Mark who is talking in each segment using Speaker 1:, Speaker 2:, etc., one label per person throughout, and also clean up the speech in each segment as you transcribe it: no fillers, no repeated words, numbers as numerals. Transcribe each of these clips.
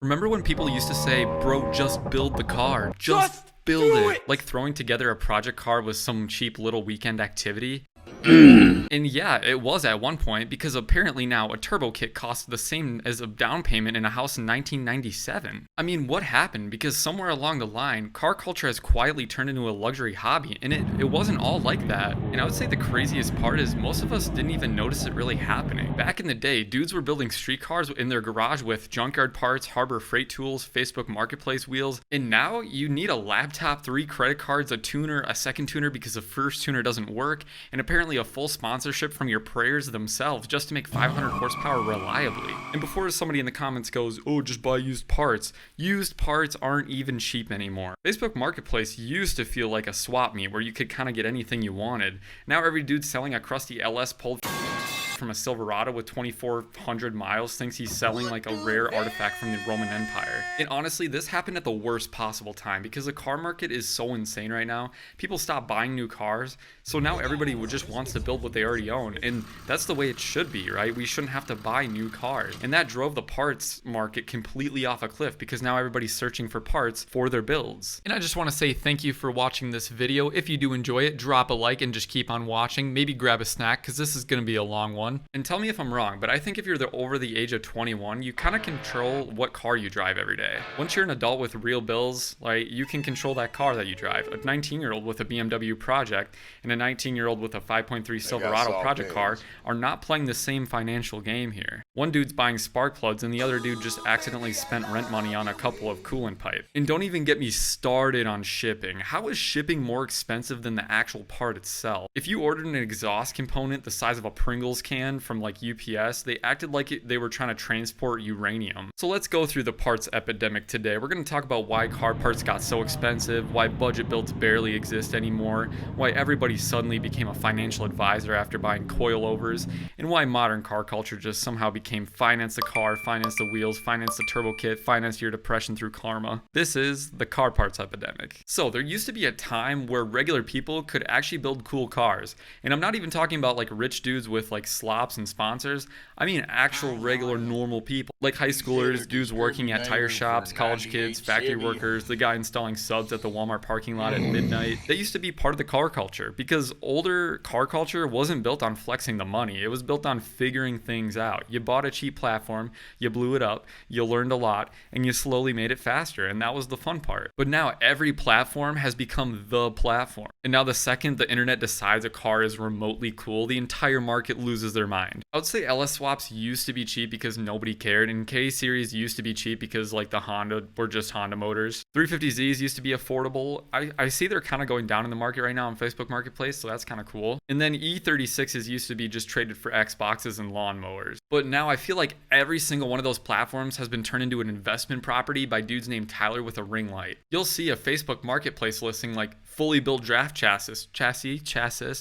Speaker 1: Remember when people used to say, bro, just build the car, just build it. Like throwing together a project car was some cheap little weekend activity? And yeah, it was at one point, because apparently now a turbo kit costs the same as a down payment in a house in 1997. I mean, what happened? Because somewhere along the line, car culture has quietly turned into a luxury hobby, and it wasn't all like that. And I would say the craziest part is most of us didn't even notice it really happening. Back in the day, dudes were building street cars in their garage with junkyard parts, Harbor Freight tools, Facebook Marketplace wheels, and now you need a laptop, 3 credit cards, a tuner, a second tuner because the first tuner doesn't work, and apparently a full sponsorship from your prayers themselves just to make 500 horsepower reliably. And before somebody in the comments goes, oh, just buy used parts aren't even cheap anymore. Facebook Marketplace used to feel like a swap meet where you could kind of get anything you wanted. Now every dude selling a crusty LS pulled from a Silverado with 2,400 miles thinks he's selling like a rare artifact from the Roman Empire. And honestly, this happened at the worst possible time because the car market is so insane right now. People stop buying new cars, so now everybody just wants to build what they already own, and that's the way it should be, right? We shouldn't have to buy new cars. And that drove the parts market completely off a cliff because now everybody's searching for parts for their builds. And I just want to say thank you for watching this video. If you do enjoy it, drop a like and just keep on watching. Maybe grab a snack because this is going to be a long one. And tell me if I'm wrong, but I think if you're over the age of 21, you kind of control what car you drive every day. Once you're an adult with real bills, like, you can control that car that you drive. A 19-year-old with a BMW Project and a 19-year-old with a 5.3 Silverado Project car are not playing the same financial game here. One dude's buying spark plugs and the other dude just accidentally spent rent money on a couple of coolant pipes. And don't even get me started on shipping. How is shipping more expensive than the actual part itself? If you ordered an exhaust component the size of a Pringles can from like UPS, they acted like they were trying to transport uranium. So let's go through the parts epidemic today. We're going to talk about why car parts got so expensive, why budget builds barely exist anymore, why everybody suddenly became a financial advisor after buying coilovers, and why modern car culture just somehow became finance the car, finance the wheels, finance the turbo kit, finance your depression through Klarna. This is the car parts epidemic. So there used to be a time where regular people could actually build cool cars. And I'm not even talking about like rich dudes with like slops and sponsors. I mean actual regular normal people, like high schoolers, dudes working at tire shops, college kids, factory workers, the guy installing subs at the Walmart parking lot at midnight. They used to be part of the car culture because older car culture wasn't built on flexing the money. It was built on figuring things out. You bought a cheap platform, you blew it up, you learned a lot, and you slowly made it faster, and that was the fun part. But now every platform has become the platform. And now the second the internet decides a car is remotely cool, the entire market loses their mind. I would say LS swaps used to be cheap because nobody cared, and K series used to be cheap because like the Honda were just Honda motors. 350Zs used to be affordable. I see they're kind of going down in the market right now on Facebook Marketplace, so that's kind of cool. And then E36s used to be just traded for Xboxes and lawnmowers. But now I feel like every single one of those platforms has been turned into an investment property by dudes named Tyler with a ring light. You'll see a Facebook Marketplace listing like fully built draft chassis,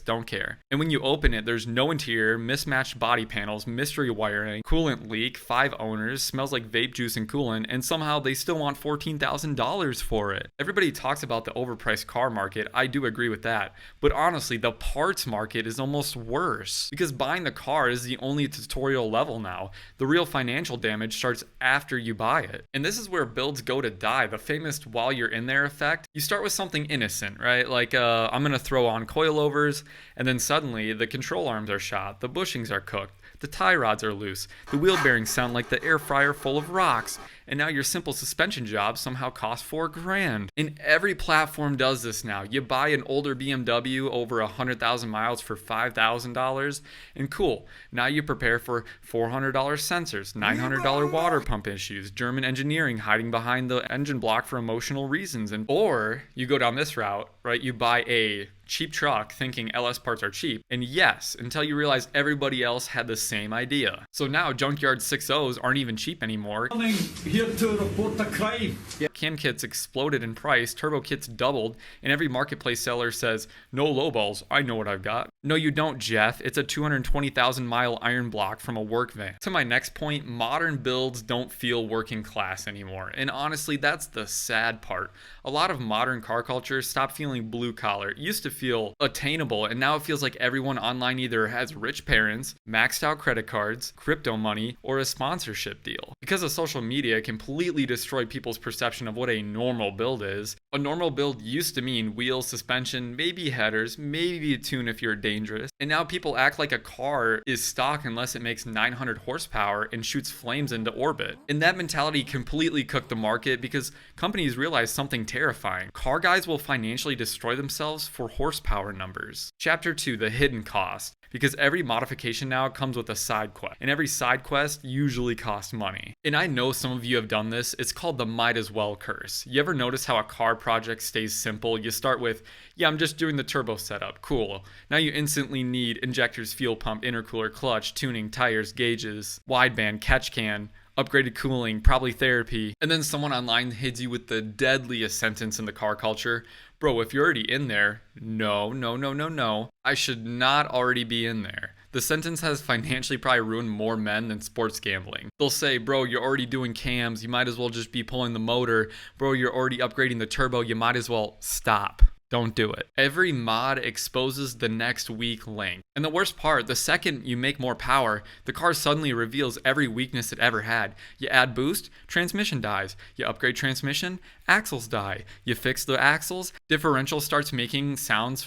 Speaker 1: don't care. And when you open it, there's no interior, mismatched body panels, mystery wiring, coolant leak, 5 owners, smells like vape juice and coolant, and somehow they still want $14,000 for it. Everybody talks about the overpriced car market. I do agree with that. But honestly, the parts market is almost worse because buying the car is the only tutorial level now. The real financial damage starts after you buy it. And this is where builds go to die, the famous while you're in there effect. You start with something innocent, right? Like I'm gonna throw on coilovers, and then suddenly the control arms are shot, the bushings are cooked, the tie rods are loose, the wheel bearings sound like the air fryer full of rocks, and now your simple suspension job somehow costs $4,000. And every platform does this now. You buy an older BMW over 100,000 miles for $5,000, and cool, now you prepare for $400 sensors, $900 water pump issues, German engineering hiding behind the engine block for emotional reasons, or you go down this route, right? You buy a cheap truck thinking LS parts are cheap, and yes, until you realize everybody else had the same idea. So now junkyard 6.0s aren't even cheap anymore.
Speaker 2: Here to report the crime.
Speaker 1: Cam kits exploded in price, turbo kits doubled, and every marketplace seller says, no lowballs, I know what I've got. No, you don't, Jeff. It's a 220,000 mile iron block from a work van. To my next point, modern builds don't feel working class anymore. And honestly, that's the sad part. A lot of modern car culture stopped feeling blue collar. It used to feel attainable, and now it feels like everyone online either has rich parents, maxed out credit cards, crypto money, or a sponsorship deal. Because of social media completely destroyed people's perception of what a normal build is. A normal build used to mean wheels, suspension, maybe headers, maybe a tune if you're dangerous. And now people act like a car is stock unless it makes 900 horsepower and shoots flames into orbit. And that mentality completely cooked the market because companies realized something terrifying. Car guys will financially destroy themselves for horsepower numbers. Chapter 2, the hidden cost. Because every modification now comes with a side quest, and every side quest usually costs money. And I know some of you have done this. It's called the might as well curse. You ever notice how a car project stays simple? You start with, yeah, I'm just doing the turbo setup. Cool. Now you instantly need injectors, fuel pump, intercooler, clutch, tuning, tires, gauges, wideband, catch can, upgraded cooling, probably therapy. And then someone online hits you with the deadliest sentence in the car culture. Bro, if you're already in there, no. I should not already be in there. The sentence has financially probably ruined more men than sports gambling. They'll say, bro, you're already doing cams, you might as well just be pulling the motor. Bro, you're already upgrading the turbo, you might as well stop. Don't do it. Every mod exposes the next weak link. And the worst part, the second you make more power, the car suddenly reveals every weakness it ever had. You add boost, transmission dies. You upgrade transmission, axles die. You fix the axles, differential starts making sounds.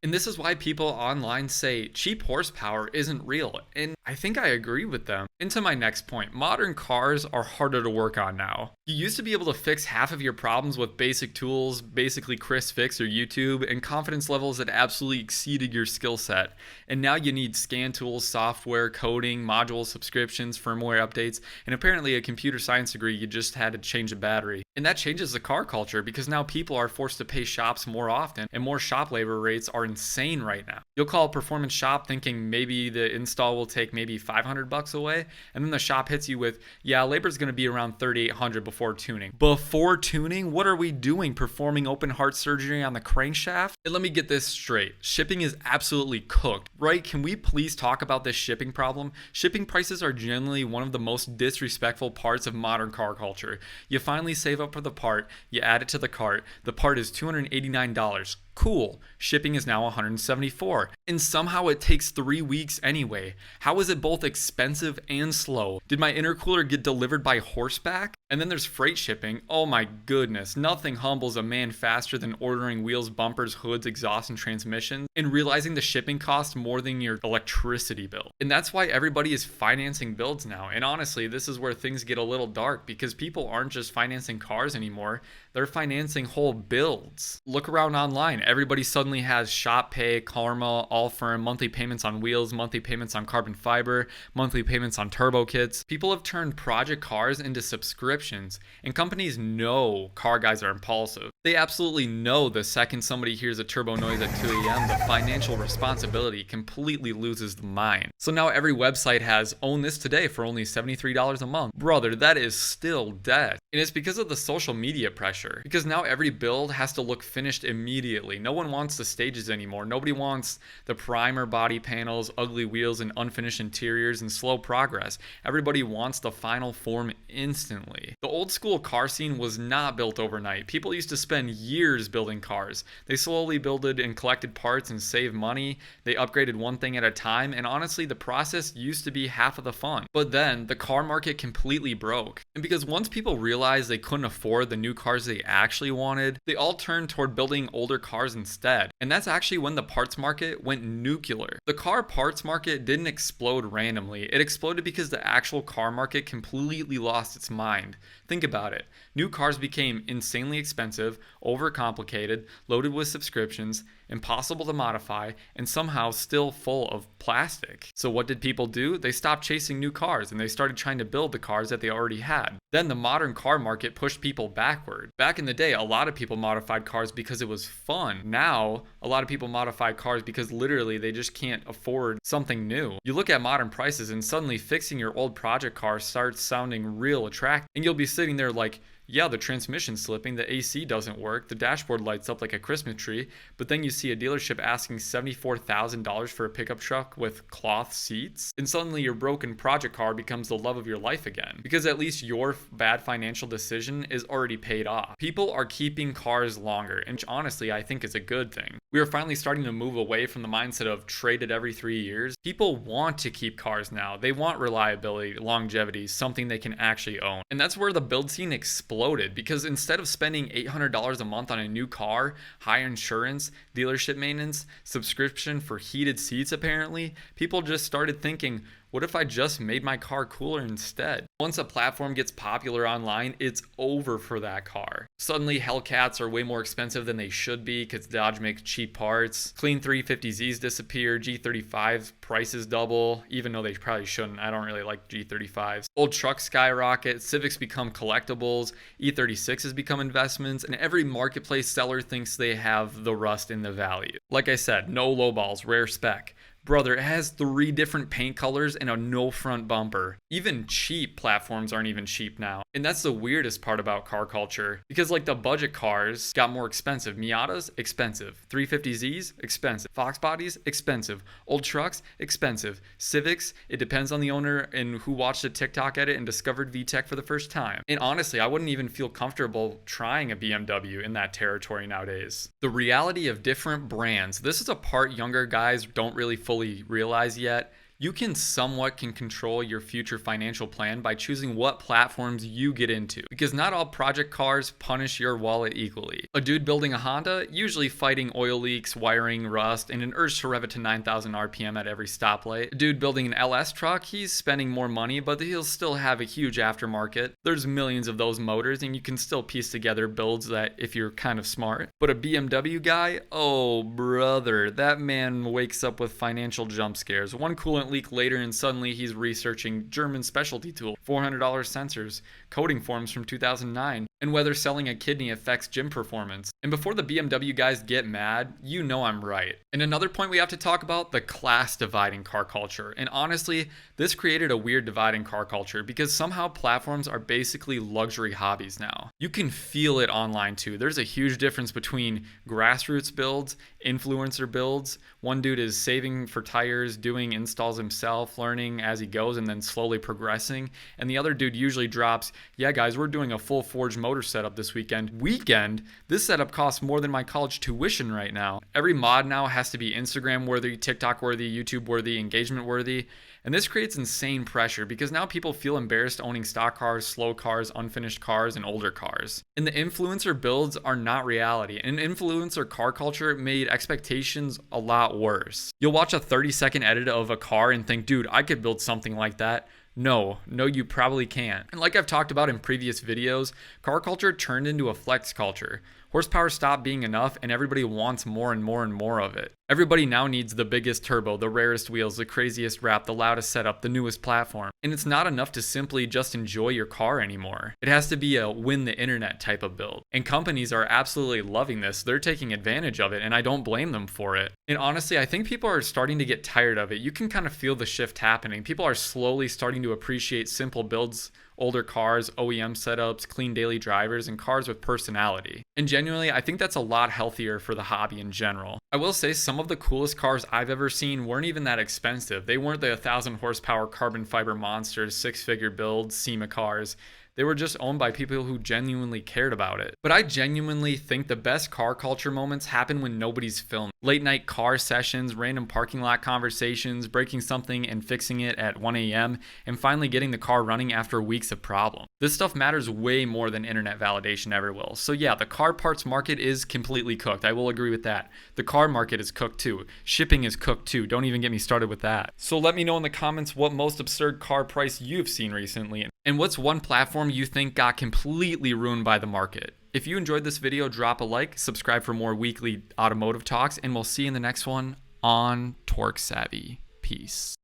Speaker 1: And this is why people online say cheap horsepower isn't real, and I think I agree with them. Into my next point, modern cars are harder to work on now. You used to be able to fix half of your problems with basic tools, basically Chris Fix or YouTube, and confidence levels that absolutely exceeded your skill set. And now you need scan tools, software, coding, modules, subscriptions, firmware updates, and apparently a computer science degree you just had to change a battery. And that changes the car culture because now people are forced to pay shops more often, and more shop labor rates are insane right now. You'll call a performance shop thinking maybe the install will take maybe $500 away, and then the shop hits you with, yeah, labor's going to be around $3,800 before tuning. Before tuning? What are we doing? Performing open heart surgery on the crankshaft? And let me get this straight. Shipping is absolutely cooked, right? Can we please talk about this shipping problem? Shipping prices are generally one of the most disrespectful parts of modern car culture. You finally save up for the part, you add it to the cart, the part is $289. Cool. Shipping is now $174. And somehow it takes 3 weeks anyway. How is it both expensive and slow? Did my intercooler get delivered by horseback? And then there's freight shipping. Oh my goodness. Nothing humbles a man faster than ordering wheels, bumpers, hoods, exhaust, and transmissions and realizing the shipping costs more than your electricity bill. And that's why everybody is financing builds now. And honestly, this is where things get a little dark because people aren't just financing cars anymore. They're financing whole builds. Look around online. Everybody suddenly has shop pay, Klarna, Allfirm, monthly payments on wheels, monthly payments on carbon fiber, monthly payments on turbo kits. People have turned project cars into subscriptions, and companies know car guys are impulsive. They absolutely know the second somebody hears a turbo noise at 2 a.m., the financial responsibility completely loses the mind. So now every website has own this today for only $73 a month. Brother, that is still dead. And it's because of the social media pressure. Because now every build has to look finished immediately. No one wants the stages anymore. Nobody wants the primer body panels, ugly wheels, and unfinished interiors and slow progress. Everybody wants the final form instantly. The old school car scene was not built overnight. People used to spend years building cars. They slowly builded and collected parts and saved money. They upgraded one thing at a time, and honestly, the process used to be half of the fun. But then the car market completely broke. And because once people realized they couldn't afford the new cars they actually wanted, they all turned toward building older cars instead. And that's actually when the parts market went nuclear. The car parts market didn't explode randomly. It exploded because the actual car market completely lost its mind. Think about it. New cars became insanely expensive, overcomplicated, loaded with subscriptions, impossible to modify, and somehow still full of plastic. So what did people do? They stopped chasing new cars and they started trying to build the cars that they already had. Then the modern car market pushed people backward. Back in the day, a lot of people modified cars because it was fun. Now, a lot of people modify cars because literally they just can't afford something new. You look at modern prices and suddenly fixing your old project car starts sounding real attractive. And you'll be sitting there like, yeah, the transmission's slipping, the AC doesn't work, the dashboard lights up like a Christmas tree, but then you see a dealership asking $74,000 for a pickup truck with cloth seats, and suddenly your broken project car becomes the love of your life again, because at least your bad financial decision is already paid off. People are keeping cars longer, and which honestly I think is a good thing. We are finally starting to move away from the mindset of trade it every 3 years. People want to keep cars now. They want reliability, longevity, something they can actually own. And that's where the build scene exploded, because instead of spending $800 a month on a new car, high insurance, dealership maintenance, subscription for heated seats apparently, people just started thinking, what if I just made my car cooler instead? Once a platform gets popular online, it's over for that car. Suddenly Hellcats are way more expensive than they should be because Dodge makes cheap parts. Clean 350Zs disappear, G35s prices double, even though they probably shouldn't. I don't really like G35s. Old trucks skyrocket, Civics become collectibles, E36s become investments, and every marketplace seller thinks they have the rust in the value. Like I said, no lowballs, rare spec. Brother, it has 3 different paint colors and a no front bumper. Even cheap platforms aren't even cheap now. And that's the weirdest part about car culture. Because like the budget cars got more expensive. Miatas, expensive. 350Zs, expensive. Fox bodies, expensive. Old trucks, expensive. Civics, it depends on the owner and who watched a TikTok edit and discovered VTEC for the first time. And honestly, I wouldn't even feel comfortable trying a BMW in that territory nowadays. The reality of different brands. This is a part younger guys don't really fully realize yet. You can somewhat control your future financial plan by choosing what platforms you get into, because not all project cars punish your wallet equally. A dude building a Honda, usually fighting oil leaks, wiring, rust, and an urge to rev it to 9,000 RPM at every stoplight. A dude building an LS truck, he's spending more money, but he'll still have a huge aftermarket. There's millions of those motors, and you can still piece together builds that if you're kind of smart. But a BMW guy, oh brother, that man wakes up with financial jump scares. One coolant leak later and suddenly he's researching German specialty tool, $400 sensors, coding forms from 2009, and whether selling a kidney affects gym performance. And before the BMW guys get mad, you know I'm right. And another point we have to talk about, the class divide in car culture. And honestly, this created a weird divide in car culture because somehow platforms are basically luxury hobbies now. You can feel it online too. There's a huge difference between grassroots builds, influencer builds. One dude is saving for tires, doing installs himself, learning as he goes, and then slowly progressing. And the other dude usually drops, yeah guys, we're doing a full forged motor setup this weekend. This setup costs more than my college tuition right now. Every mod now has to be Instagram worthy, TikTok worthy, YouTube worthy, engagement worthy. And this creates insane pressure because now people feel embarrassed owning stock cars, slow cars, unfinished cars, and older cars. And the influencer builds are not reality. And influencer car culture made expectations a lot worse. You'll watch a 30-second edit of a car and think, dude, I could build something like that. No, you probably can't. And like I've talked about in previous videos, car culture turned into a flex culture. Horsepower stopped being enough and everybody wants more and more and more of it. Everybody now needs the biggest turbo, the rarest wheels, the craziest wrap, the loudest setup, the newest platform. And it's not enough to simply just enjoy your car anymore. It has to be a win the internet type of build. And companies are absolutely loving this. They're taking advantage of it and I don't blame them for it. And honestly, I think people are starting to get tired of it. You can kind of feel the shift happening. People are slowly starting to appreciate simple builds, older cars, OEM setups, clean daily drivers, and cars with personality. And genuinely, I think that's a lot healthier for the hobby in general. I will say some of the coolest cars I've ever seen weren't even that expensive. They weren't the 1,000 horsepower carbon fiber monsters, 6-figure builds, SEMA cars. They were just owned by people who genuinely cared about it. But I genuinely think the best car culture moments happen when nobody's filming. Late night car sessions, random parking lot conversations, breaking something and fixing it at 1 a.m., and finally getting the car running after weeks of problems. This stuff matters way more than internet validation ever will. So yeah, the car parts market is completely cooked. I will agree with that. The car market is cooked too. Shipping is cooked too. Don't even get me started with that. So let me know in the comments what most absurd car price you've seen recently. And what's one platform you think got completely ruined by the market? If you enjoyed this video, drop a like, subscribe for more weekly automotive talks, and we'll see you in the next one on Torque Savvy. Peace.